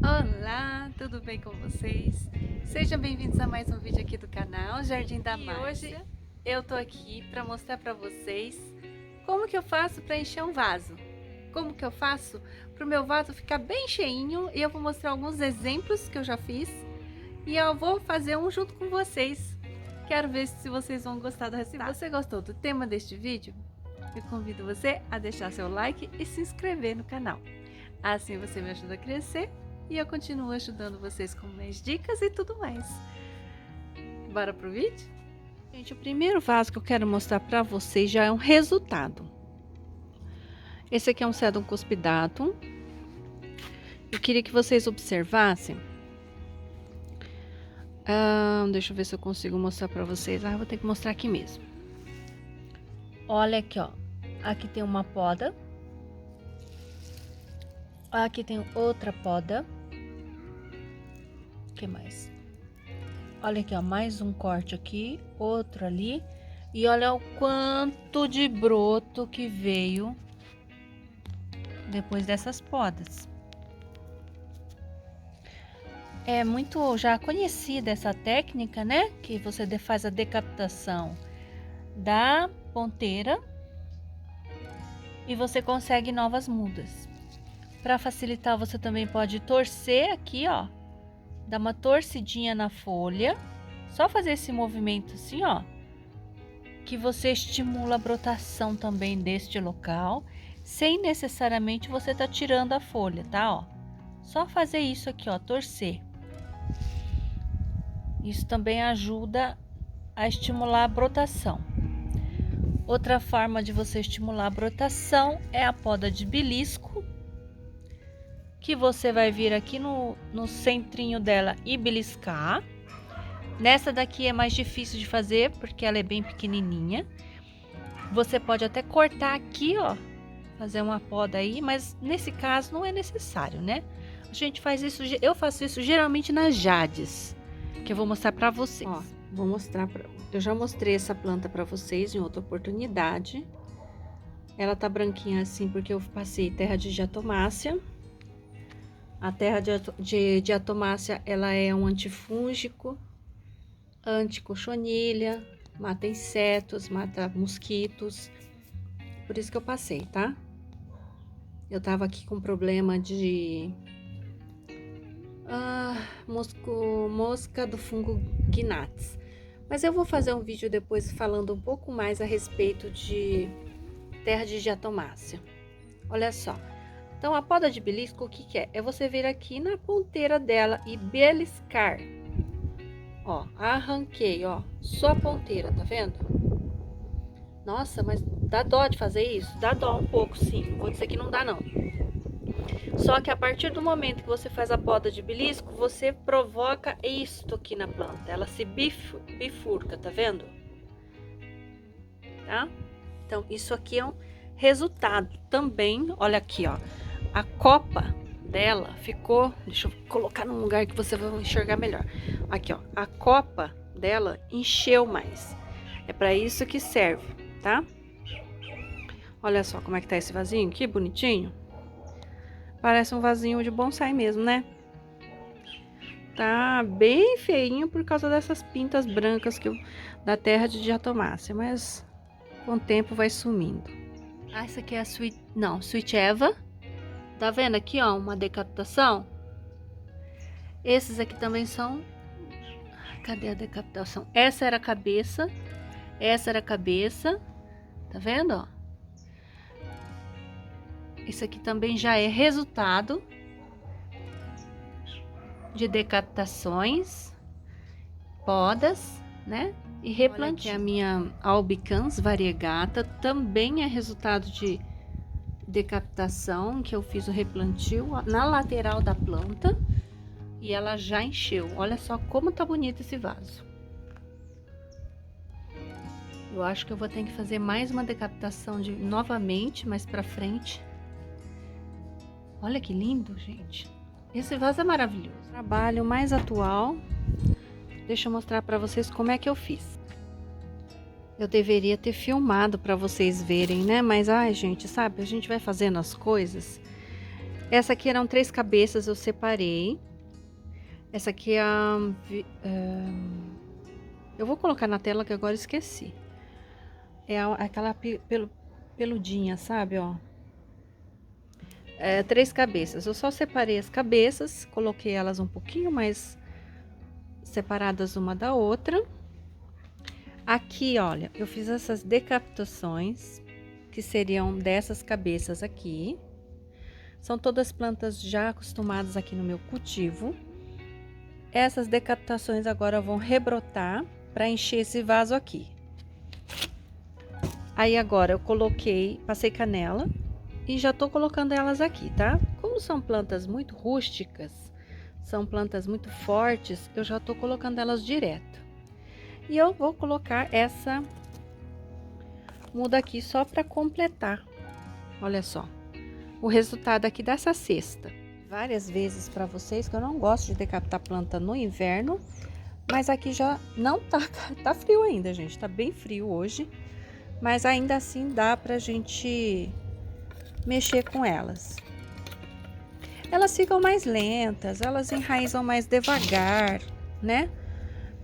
Olá, tudo bem com vocês? Sejam bem-vindos a mais um vídeo aqui do canal Jardim da Márcia. E hoje eu tô aqui para mostrar para vocês como que eu faço para encher um vaso. Como que eu faço para o meu vaso ficar bem cheinho, e eu vou mostrar alguns exemplos que eu já fiz e eu vou fazer um junto com vocês. Quero ver se vocês vão gostar do resultado. Se você gostou do tema deste vídeo, eu convido você a deixar seu like e se inscrever no canal. Assim você me ajuda a crescer e eu continuo ajudando vocês com mais dicas e tudo mais. Bora pro vídeo? Gente, o primeiro vaso que eu quero mostrar para vocês já é um resultado. Esse aqui é um Sedum cuspidatum. Eu queria que vocês observassem. Deixa eu ver se eu consigo mostrar para vocês. Eu vou ter que mostrar aqui mesmo. Olha aqui, ó. Aqui tem uma poda. Aqui tem outra poda. O que mais? Olha aqui, ó, mais um corte aqui, outro ali. E olha o quanto de broto que veio depois dessas podas. É muito já conhecida essa técnica, né? Que você faz a decapitação da ponteira e você consegue novas mudas. Para facilitar, você também pode torcer aqui, ó. Dar uma torcidinha na folha. Só fazer esse movimento assim, ó. Que você estimula a brotação também deste local. Sem necessariamente você tá tirando a folha, tá? Ó. Só fazer isso aqui, ó. Torcer. Isso também ajuda a estimular a brotação. Outra forma de você estimular a brotação é a poda de belisco. Que você vai vir aqui no centrinho dela e beliscar. Nessa daqui é mais difícil de fazer, porque ela é bem pequenininha. Você pode até cortar aqui, ó, fazer uma poda aí, mas nesse caso não é necessário, né? A gente faz isso, eu faço isso geralmente nas jades, que eu vou mostrar pra vocês. Ó, vou mostrar, eu já mostrei essa planta pra vocês em outra oportunidade. Ela tá branquinha assim porque eu passei terra de diatomácea. A terra de diatomácea, ela é um antifúngico, anticochonilha, mata insetos, mata mosquitos. Por isso que eu passei, tá? Eu tava aqui com problema de mosca do fungo Gnats. Mas eu vou fazer um vídeo depois falando um pouco mais a respeito de terra de diatomácea. Olha só. Então, a poda de belisco, o que que é? É você vir aqui na ponteira dela e beliscar. Ó, arranquei, ó, só a ponteira, tá vendo? Nossa, mas dá dó de fazer isso? Dá dó um pouco, sim. Não vou dizer que não dá, não. Só que a partir do momento que você faz a poda de belisco, você provoca isto aqui na planta. Ela se bifurca, tá vendo? Tá? Então, isso aqui é um resultado também. Olha aqui, ó. A copa dela ficou, deixa eu colocar num lugar que você vai enxergar melhor. Aqui, ó, a copa dela encheu mais. É para isso que serve, tá? Olha só como é que tá esse vasinho, que bonitinho. Parece um vasinho de bonsai mesmo, né? Tá bem feinho por causa dessas pintas brancas da terra de diatomácea, mas com o tempo vai sumindo. Ah, essa aqui é a Sweet Eva. Tá vendo aqui, ó, uma decapitação? Esses aqui também são... Cadê a decapitação? Essa era a cabeça. Essa era a cabeça. Tá vendo, ó? Esse aqui também já é resultado de decapitações, podas, né? E replantio. Olha aqui a minha Albicans variegata também é resultado de decapitação, que eu fiz o replantio na lateral da planta e ela já encheu. Olha só como tá bonito esse vaso. Eu acho que eu vou ter que fazer mais uma decapitação novamente mais pra frente. Olha que lindo, gente. Esse vaso é maravilhoso. Trabalho mais atual. Deixa eu mostrar pra vocês como é que eu fiz. Eu deveria ter filmado para vocês verem, né? Mas, ai, gente, sabe? A gente vai fazendo as coisas Essa aqui eram 3 cabeças, eu separei. Essa aqui é a... eu vou colocar na tela que agora esqueci. É aquela peludinha, sabe, ó. 3 cabeças. Eu só separei as cabeças, coloquei elas um pouquinho mais separadas uma da outra. Aqui, olha, eu fiz essas decapitações, que seriam dessas cabeças aqui. São todas plantas já acostumadas aqui no meu cultivo. Essas decapitações agora vão rebrotar para encher esse vaso aqui. Aí agora eu passei canela e já tô colocando elas aqui, tá? Como são plantas muito rústicas, são plantas muito fortes, eu já tô colocando elas direto. E eu vou colocar essa muda aqui só para completar. Olha só o resultado aqui dessa cesta. Várias vezes para vocês que eu não gosto de decapitar planta no inverno, mas aqui já não tá frio ainda, gente, tá bem frio hoje, mas ainda assim dá pra gente mexer com elas. Elas ficam mais lentas, elas enraizam mais devagar, né?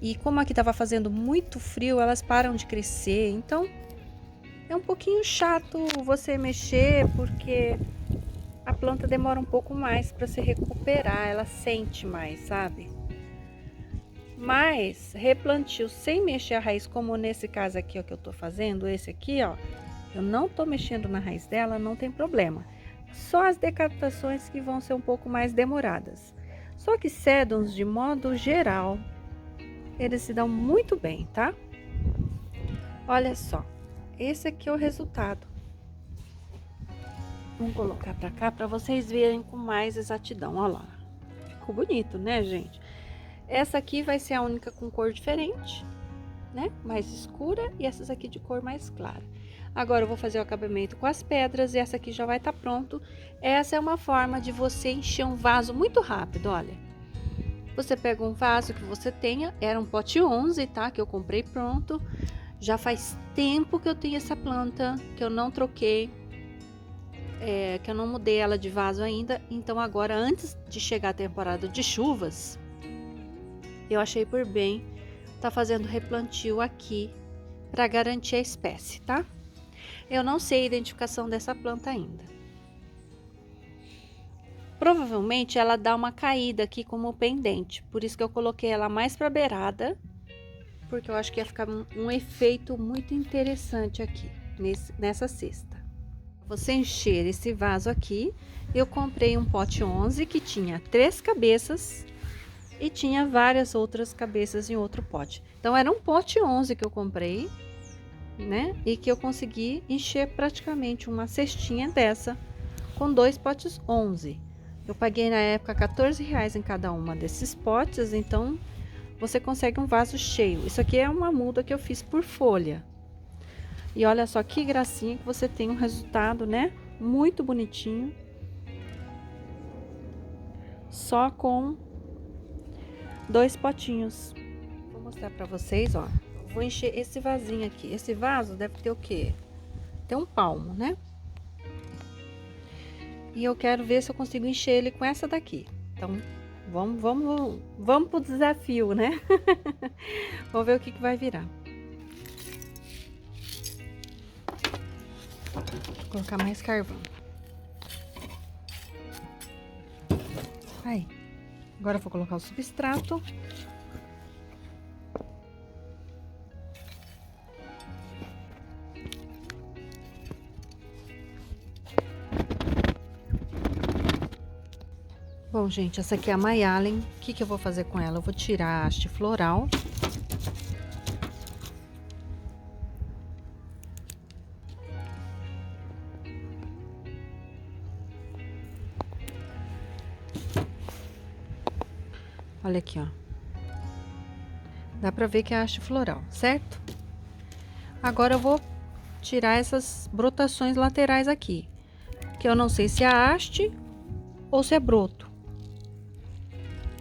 E como aqui tava fazendo muito frio, elas param de crescer, então é um pouquinho chato você mexer, porque a planta demora um pouco mais para se recuperar, ela sente mais, sabe? Mas replantio sem mexer a raiz, como nesse caso aqui, ó, que eu tô fazendo, esse aqui, ó, eu não tô mexendo na raiz dela, não tem problema. Só as decapitações que vão ser um pouco mais demoradas. Só que sedums, de modo geral, eles se dão muito bem, tá? Olha só, esse aqui é o resultado. Vamos colocar pra cá para vocês verem com mais exatidão. Olha lá, ficou bonito, né, gente? Essa aqui vai ser a única com cor diferente, né? Mais escura, e essas aqui de cor mais clara. Agora eu vou fazer o acabamento com as pedras e essa aqui já vai estar pronto. Essa é uma forma de você encher um vaso muito rápido, olha. Você pega um vaso que você tenha, era um pote 11, tá? Que eu comprei pronto. Já faz tempo que eu tenho essa planta, que eu não troquei, que eu não mudei ela de vaso ainda. Então agora, antes de chegar a temporada de chuvas, eu achei por bem tá fazendo replantio aqui para garantir a espécie, tá? Eu não sei a identificação dessa planta ainda. Provavelmente ela dá uma caída aqui como pendente, por isso que eu coloquei ela mais para beirada, porque eu acho que ia ficar um efeito muito interessante aqui nessa cesta. Você encher esse vaso aqui, eu comprei um pote 11 que tinha 3 cabeças e tinha várias outras cabeças em outro pote. Então era um pote 11 que eu comprei, né? E que eu consegui encher praticamente uma cestinha dessa com 2 potes 11. Eu paguei na época R$14 em cada uma desses potes, então você consegue um vaso cheio. Isso aqui é uma muda que eu fiz por folha. E olha só que gracinha que você tem um resultado, né? Muito bonitinho. Só com 2 potinhos. Vou mostrar pra vocês, ó. Vou encher esse vasinho aqui. Esse vaso deve ter o quê? Tem um palmo, né? E eu quero ver se eu consigo encher ele com essa daqui. Então, vamos pro desafio, né? Vamos ver o que vai virar. Vou colocar mais carvão. Aí. Agora eu vou colocar o substrato. Bom, gente, essa aqui é a Mayalen. O que eu vou fazer com ela? Eu vou tirar a haste floral. Olha aqui, ó. Dá pra ver que é a haste floral, certo? Agora eu vou tirar essas brotações laterais aqui, que eu não sei se é a haste ou se é broto.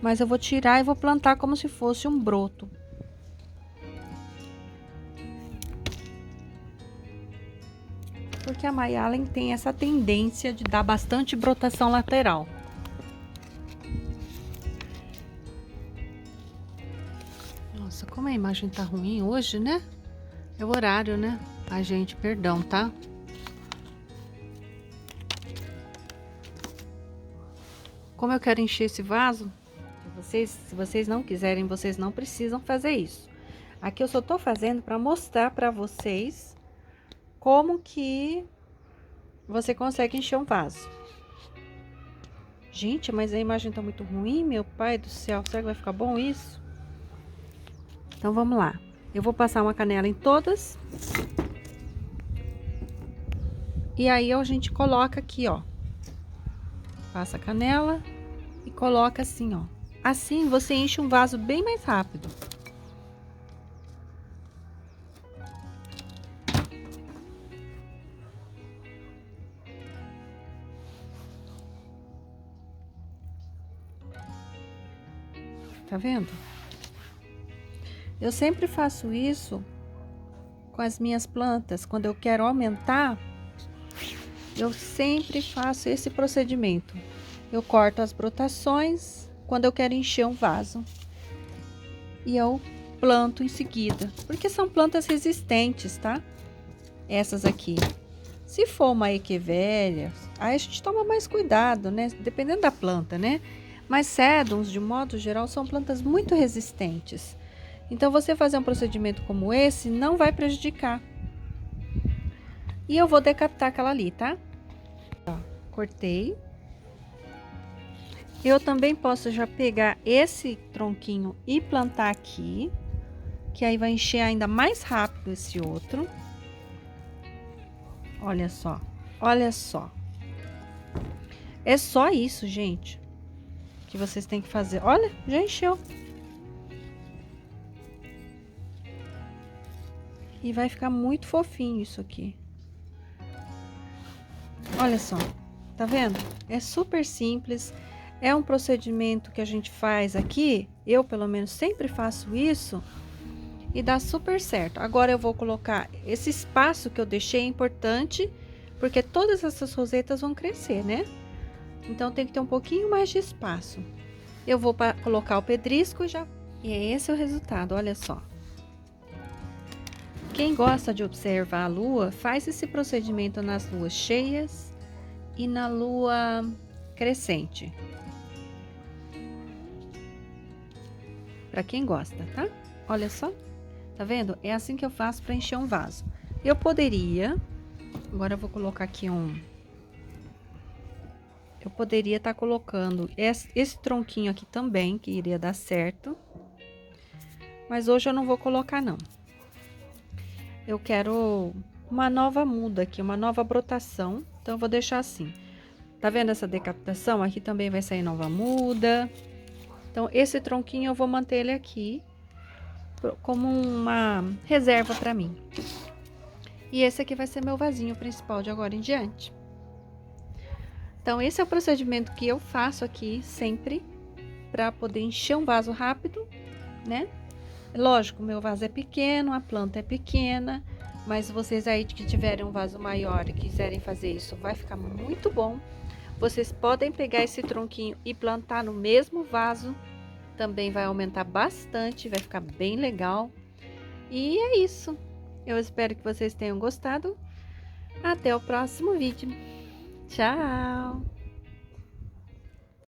Mas eu vou tirar e vou plantar como se fosse um broto. Porque que a Mayalen tem essa tendência de dar bastante brotação lateral. Nossa, como a imagem tá ruim hoje, né? É o horário, né? Ai, gente, perdão, tá? Como eu quero encher esse vaso, se vocês não quiserem, vocês não precisam fazer isso. Aqui eu só tô fazendo para mostrar para vocês como que você consegue encher um vaso. Gente, mas a imagem tá muito ruim, meu pai do céu. Será que vai ficar bom isso? Então, vamos lá. Eu vou passar uma canela em todas. E aí, a gente coloca aqui, ó. Passa a canela e coloca assim, ó. Assim, você enche um vaso bem mais rápido. Tá vendo? Eu sempre faço isso com as minhas plantas. Quando eu quero aumentar, eu sempre faço esse procedimento. Eu corto as brotações quando eu quero encher um vaso. E eu planto em seguida. Porque são plantas resistentes, tá? Essas aqui. Se for uma echeveria, aí a gente toma mais cuidado, né? Dependendo da planta, né? Mas sedums, de modo geral, são plantas muito resistentes. Então, você fazer um procedimento como esse não vai prejudicar. E eu vou decapitar aquela ali, tá? Ó, cortei. Eu também posso já pegar esse tronquinho e plantar aqui, que aí vai encher ainda mais rápido esse outro. Olha só, olha só. É só isso, gente, que vocês têm que fazer. Olha, já encheu. E vai ficar muito fofinho isso aqui. Olha só, tá vendo? É super simples. É um procedimento que a gente faz aqui. Eu, pelo menos, sempre faço isso. E dá super certo. Agora eu vou colocar esse espaço que eu deixei, é importante, porque todas essas rosetas vão crescer, né? Então tem que ter um pouquinho mais de espaço. Eu vou colocar o pedrisco e já... E é esse o resultado, olha só. Quem gosta de observar a lua, faz esse procedimento nas luas cheias e na lua crescente. Para quem gosta, tá? Olha só. Tá vendo? É assim que eu faço para encher um vaso. Eu poderia... Agora eu vou colocar aqui eu poderia estar colocando esse tronquinho aqui também, que iria dar certo. Mas hoje eu não vou colocar, não. Eu quero uma nova muda aqui, uma nova brotação. Então, eu vou deixar assim. Tá vendo essa decapitação? Aqui também vai sair nova muda. Então, esse tronquinho eu vou manter ele aqui como uma reserva para mim. E esse aqui vai ser meu vasinho principal de agora em diante. Então, esse é o procedimento que eu faço aqui sempre para poder encher um vaso rápido, né? Lógico, meu vaso é pequeno, a planta é pequena, mas vocês aí que tiverem um vaso maior e quiserem fazer isso, vai ficar muito bom. Vocês podem pegar esse tronquinho e plantar no mesmo vaso, também vai aumentar bastante, vai ficar bem legal. E é isso. Eu espero que vocês tenham gostado. Até o próximo vídeo. Tchau!